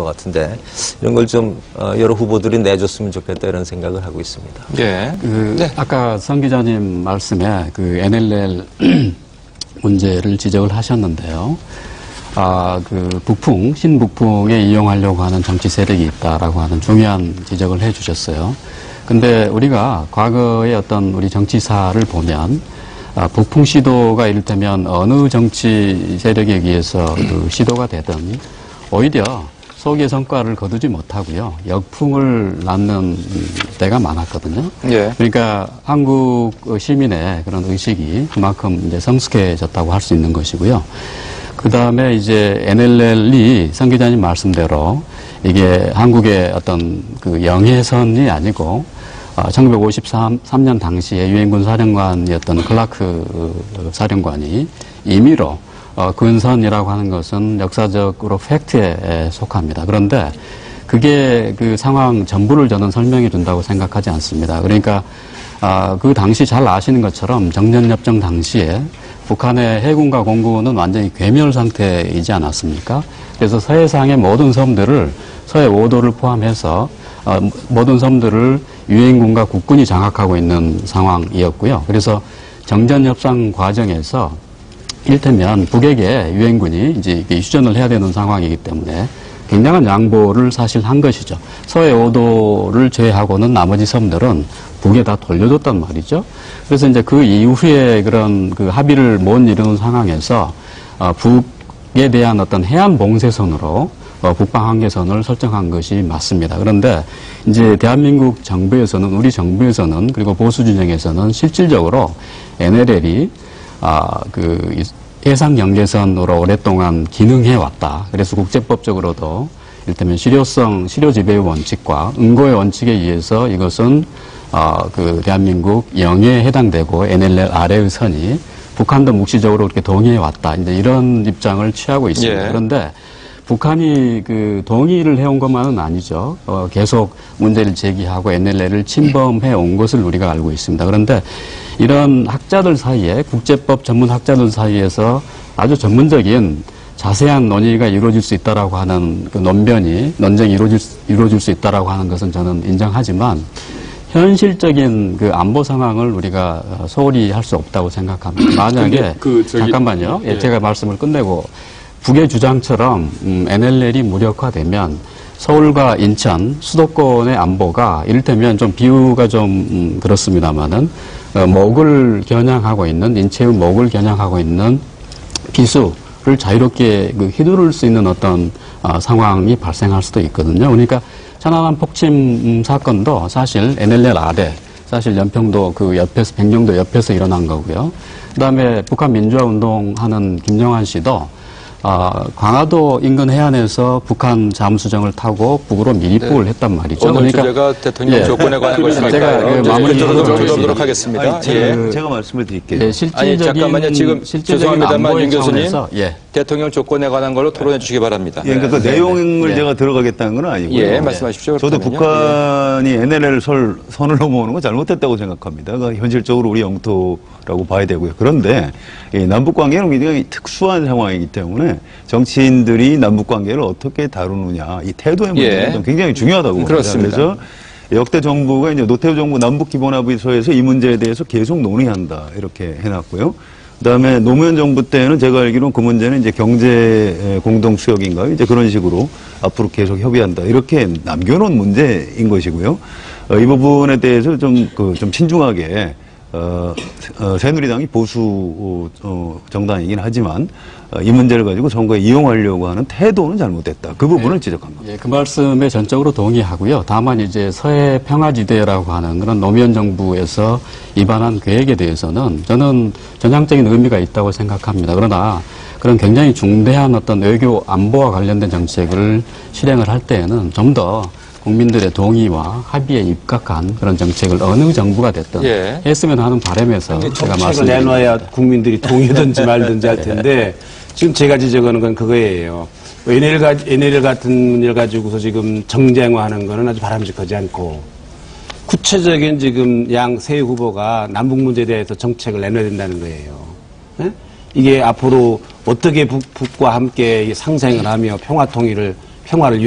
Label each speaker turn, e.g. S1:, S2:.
S1: 것 같은데 이런 걸 좀 여러 후보들이 내줬으면 좋겠다 이런 생각을 하고 있습니다.
S2: 네.
S3: 아까 성 기자님 말씀에 그 NLL 문제를 지적을 하셨는데요. 신북풍에 이용하려고 하는 정치 세력이 있다라고 하는 중요한 지적을 해 주셨어요. 근데 우리가 과거의 어떤 우리 정치사를 보면, 북풍 시도가 이를테면 어느 정치 세력에 의해서 그 시도가 되든 오히려 소기의 성과를 거두지 못하고요. 역풍을 낳는 때가 많았거든요.
S2: 예.
S3: 그러니까 한국 시민의 그런 의식이 그만큼 이제 성숙해졌다고 할 수 있는 것이고요. 그 다음에 이제 NLL이 성 기자님 말씀대로 이게 한국의 어떤 그 영해선이 아니고 1953년 당시에 유엔군 사령관이었던 클라크 사령관이 임의로 근선이라고 하는 것은 역사적으로 팩트에 속합니다. 그런데 그게 그 상황 전부를 저는 설명해 준다고 생각하지 않습니다. 그러니까 그 당시 잘 아시는 것처럼 정전협정 당시에 북한의 해군과 공군은 완전히 괴멸 상태이지 않았습니까? 그래서 서해상의 모든 섬들을 서해 5도를 포함해서 모든 섬들을 유엔군과 국군이 장악하고 있는 상황이었고요. 그래서 정전협상 과정에서 이를테면 북에게 유엔군이 이제 휴전을 해야 되는 상황이기 때문에 굉장한 양보를 사실 한 것이죠. 서해 5도를 제외하고는 나머지 섬들은 북에 다 돌려줬단 말이죠. 그래서 이제 그 이후에 그런 그 합의를 못 이루는 상황에서 북에 대한 어떤 해안 봉쇄선으로 북방 한계선을 설정한 것이 맞습니다. 그런데 이제 대한민국 정부에서는, 우리 정부에서는, 그리고 보수 진영에서는 실질적으로 NLL이 해상 경계선으로 오랫동안 기능해 왔다. 그래서 국제법적으로도 이를테면 실효 지배의 원칙과 응고의 원칙에 의해서 이것은 대한민국 영해에 해당되고 NLL 아래의 선이 북한도 묵시적으로 이렇게 동의해 왔다. 이제 이런 입장을 취하고 있습니다.
S2: 예.
S3: 그런데 북한이 그 동의를 해온 것만은 아니죠. 계속 문제를 제기하고 NLL을 침범해 온 것을 우리가 알고 있습니다. 그런데 이런 학자들 사이에, 국제법 전문 학자들 사이에서 아주 전문적인 자세한 논의가 이루어질 수 있다라고 하는 그 논쟁이 이루어질 수 있다라고 하는 것은 저는 인정하지만 현실적인 그 안보 상황을 우리가 소홀히 할 수 없다고 생각합니다. 만약에 잠깐만요. 예, 제가 말씀을 끝내고 북의 주장처럼 NLL이 무력화되면 서울과 인천 수도권의 안보가 이를테면 좀 비유가 좀 그렇습니다만은 목을 겨냥하고 있는 인체의 목을 겨냥하고 있는 비수를 자유롭게 휘두를 수 있는 어떤 상황이 발생할 수도 있거든요. 그러니까 천안함 폭침 사건도 사실 NLL 아래, 사실 연평도 그 옆에서, 백령도 옆에서 일어난 거고요. 그다음에 북한 민주화 운동하는 김정한 씨도 광화도 인근 해안에서 북한 잠수정을 타고 북으로 미입국을 했단 말이죠.
S2: 오늘 주제가 대통령 조건에 관한 것이니까
S3: 제가
S2: 마무리로 좀 하겠습니다.
S4: 제가 말씀을 드릴게요.
S2: 잠깐만요. 지금 죄송합니다만 윤 교수님,
S3: 예.
S2: 대통령 조건에 관한 걸로 토론해 주시기 바랍니다.
S4: 예, 그러니까 그 내용을 제가 들어가겠다는 건 아니고요.
S2: 예, 말씀하십시오.
S4: 저도 북한이 NLL 선을 넘어오는 건 잘못했다고 생각합니다. 그러니까 현실적으로 우리 영토라고 봐야 되고요. 그런데 남북 관계는 굉장히 특수한 상황이기 때문에 정치인들이 남북 관계를 어떻게 다루느냐, 이 태도의 문제는 굉장히 중요하다고 봅니다.
S2: 그렇습니다.
S4: 그래서 역대 정부가 이제 노태우 정부 남북 기본합의서에서 이 문제에 대해서 계속 논의한다 이렇게 해놨고요. 그다음에 노무현 정부 때는 제가 알기로는 그 문제는 이제 경제 공동 수역인가요? 이제 그런 식으로 앞으로 계속 협의한다 이렇게 남겨놓은 문제인 것이고요. 이 부분에 대해서 좀 신중하게 새누리당이 보수 정당이긴 하지만 이 문제를 가지고 선거에 이용하려고 하는 태도는 잘못됐다. 그 부분을 지적한 겁니다.
S3: 예, 그 말씀에 전적으로 동의하고요. 다만 이제 서해 평화지대라고 하는 그런 노무현 정부에서 입안한 계획에 대해서는 저는 전향적인 의미가 있다고 생각합니다. 그러나 그런 굉장히 중대한 어떤 외교 안보와 관련된 정책을 실행을 할 때에는 좀 더 국민들의 동의와 합의에 입각한 그런 정책을 어느 정부가 됐든 했으면 하는 바람에서 제가
S5: 정책을 내놔야 국민들이 동의든지 말든지 할 텐데 지금 제가 지적하는 건 그거예요. NLL 같은 문제를 가지고서 지금 정쟁화하는 거는 아주 바람직하지 않고 구체적인 지금 양 세 후보가 남북 문제에 대해서 정책을 내놔야 된다는 거예요. 네? 이게 앞으로 어떻게 북과 함께 상생을 하며 평화를